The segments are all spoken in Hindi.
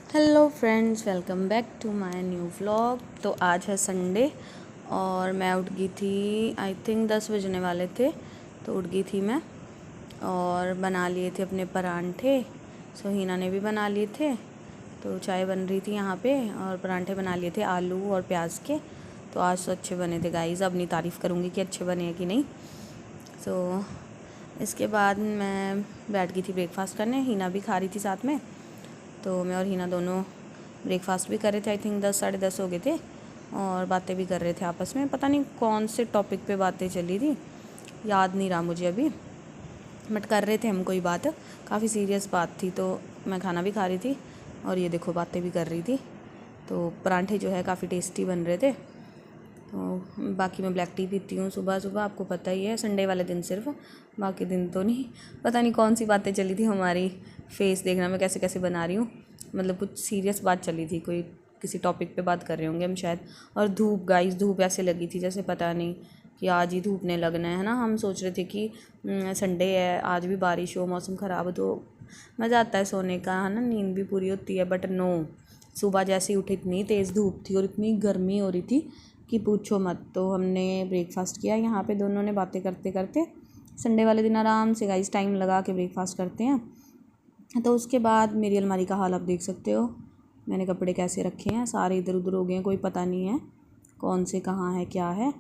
Hello friends, welcome back to my new vlog. तो आज है संडे और मैं उठ गई थी, आई थिंक 10 बजने वाले थे। तो उठ गई थी मैं और बना लिए थे अपने परांठे। हिना ने भी बना लिए थे। तो चाय बन रही थी यहाँ पे और परांठे बना लिए थे आलू और प्याज के। तो आज तो अच्छे बने थे गाइस। अब नहीं तारीफ़ करूँगी कि अच्छे बने हैं कि नहीं। इसके बाद मैं बैठ गई थी ब्रेकफास्ट करने। हिना भी खा रही थी साथ में। तो मैं और हिना दोनों ब्रेकफास्ट भी कर रहे थे। आई थिंक 10 साढ़े 10 हो गए थे और बातें भी कर रहे थे आपस में। पता नहीं कौन से टॉपिक पे बातें चली थी, याद नहीं रहा मुझे अभी, बट कर रहे थे हम कोई बात, काफ़ी सीरियस बात थी। तो मैं खाना भी खा रही थी और ये देखो बातें भी कर रही थी। तो परांठे जो है काफ़ी टेस्टी बन रहे थे। तो बाकी मैं ब्लैक टी पीती हूँ सुबह सुबह, आपको पता ही है, संडे वाले दिन सिर्फ, बाकी दिन तो नहीं। पता नहीं कौन सी बातें चली थी हमारी। फेस देखना मैं कैसे कैसे बना रही हूँ, मतलब कुछ सीरियस बात चली थी, कोई किसी टॉपिक पे बात कर रहे होंगे हम शायद। और धूप गाइस, धूप ऐसे लगी थी जैसे पता नहीं कि आज ही धूप ने लगना है ना। हम सोच रहे थे कि संडे है, आज भी बारिश हो, मौसम ख़राब हो तो मज़ा आता है सोने का, है ना, नींद भी पूरी होती है। बट नो, सुबह जैसे ही उठी इतनी तेज़ धूप थी और इतनी गर्मी हो रही थी कि पूछो मत। तो हमने ब्रेकफास्ट किया यहाँ पे दोनों ने बातें करते करते। संडे वाले दिन आराम से गाइस टाइम लगा के ब्रेकफास्ट करते हैं। तो उसके बाद मेरी अलमारी का हाल आप देख सकते हो। मैंने कपड़े कैसे रखे हैं, सारे इधर उधर हो गए हैं, कोई पता नहीं है कौन से कहाँ है क्या है।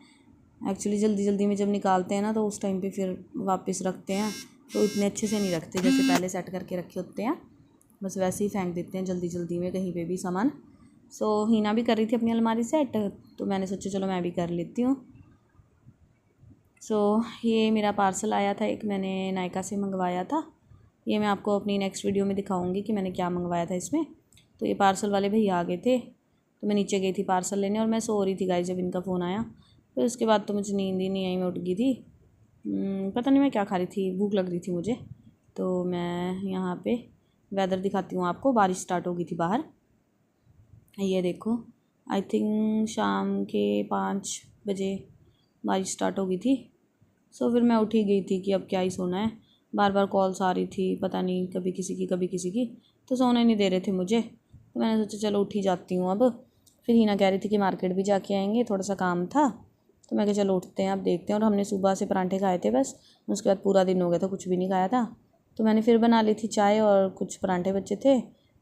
एक्चुअली जल्दी जल्दी में जब निकालते हैं ना तो उस टाइम पे फिर वापस रखते हैं तो इतने अच्छे से नहीं रखते जैसे पहले सेट करके रखे होते हैं। बस वैसे ही फेंक देते हैं जल्दी जल्दी में कहीं पे भी सामान। हिना भी कर रही थी अपनी अलमारी सेट, तो मैंने सोचा चलो मैं भी कर लेती हूँ। ये मेरा पार्सल आया था, एक मैंने नायका से मंगवाया था। ये मैं आपको अपनी नेक्स्ट वीडियो में दिखाऊंगी कि मैंने क्या मंगवाया था इसमें। तो ये पार्सल वाले भैया आ गए थे तो मैं नीचे गई थी पार्सल लेने और मैं सो रही थी गाइस जब इनका फ़ोन आया। फिर उसके बाद तो मुझे नींद ही नहीं आई, मैं उठ गई थी। पता नहीं मैं क्या खा रही थी, भूख लग रही थी मुझे। तो मैं यहाँ पे वेदर दिखाती हूँ आपको। बारिश स्टार्ट हो गई थी बाहर, ये देखो। आई थिंक शाम के 5 बजे बारिश स्टार्ट हो गई थी। फिर मैं उठ ही गई थी कि अब क्या ही सोना है। बार बार कॉल्स आ रही थी, पता नहीं कभी किसी की कभी किसी की, तो सोने नहीं दे रहे थे मुझे। तो मैंने सोचा चलो उठ ही जाती हूँ अब। फिर हिना कह रही थी कि मार्केट भी जाके आएंगे, थोड़ा सा काम था। तो मैं कहा चलो उठते हैं अब देखते हैं। और हमने सुबह से परांठे खाए थे बस, उसके बाद पूरा दिन हो गया था कुछ भी नहीं खाया था। तो मैंने फिर बना ली थी चाय और कुछ परांठे बचे थे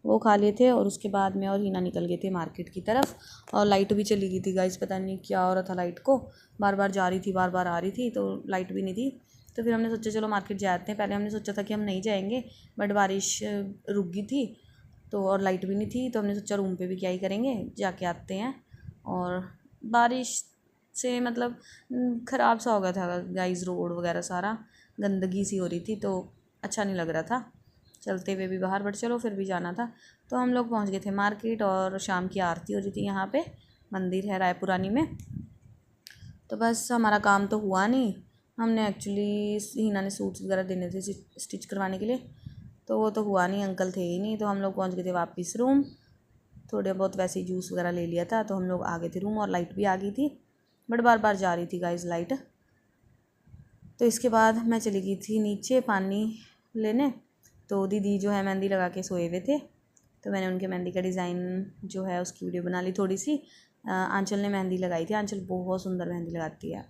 वो खा लिए थे। और उसके बाद मैं और हिना निकल गए थे मार्केट की तरफ। और लाइट भी चली गई थी गाइस, पता नहीं क्या हो रहा था लाइट को, बार बार जा रही थी बार बार आ रही थी, तो लाइट भी नहीं थी। तो फिर हमने सोचा चलो मार्केट जाते हैं। पहले हमने सोचा था कि हम नहीं जाएंगे, बट बारिश रुक गई थी तो और लाइट भी नहीं थी, तो हमने सोचा रूम पे भी क्या ही करेंगे, जाके आते हैं। और बारिश से मतलब ख़राब सा हो गया था गाइस, रोड वगैरह सारा गंदगी सी हो रही थी, तो अच्छा नहीं लग रहा था चलते हुए भी बाहर, बट चलो फिर भी जाना था। तो हम लोग पहुंच गए थे मार्केट और शाम की आरती हो रही थी यहाँ पे, मंदिर है रायपुरानी में। तो बस हमारा काम तो हुआ नहीं। हमने एक्चुअली हिना ने सूट्स वगैरह देने थे स्टिच करवाने के लिए, तो वो तो हुआ नहीं, अंकल थे ही नहीं। तो हम लोग पहुँच गए थे वापस रूम। थोड़े बहुत वैसे ही जूस वगैरह ले लिया था तो हम लोग आ गए थे रूम। और लाइट भी आ गई थी, बट बार बार जा रही थी गाइस लाइट। तो इसके बाद मैं चली गई थी नीचे पानी लेने। तो दीदी जो है मेहंदी लगा के सोए हुए थे, तो मैंने उनके मेहंदी का डिज़ाइन जो है उसकी वीडियो बना ली थोड़ी सी। आंचल ने मेहंदी लगाई थी, आंचल बहुत सुंदर मेहंदी लगाती है।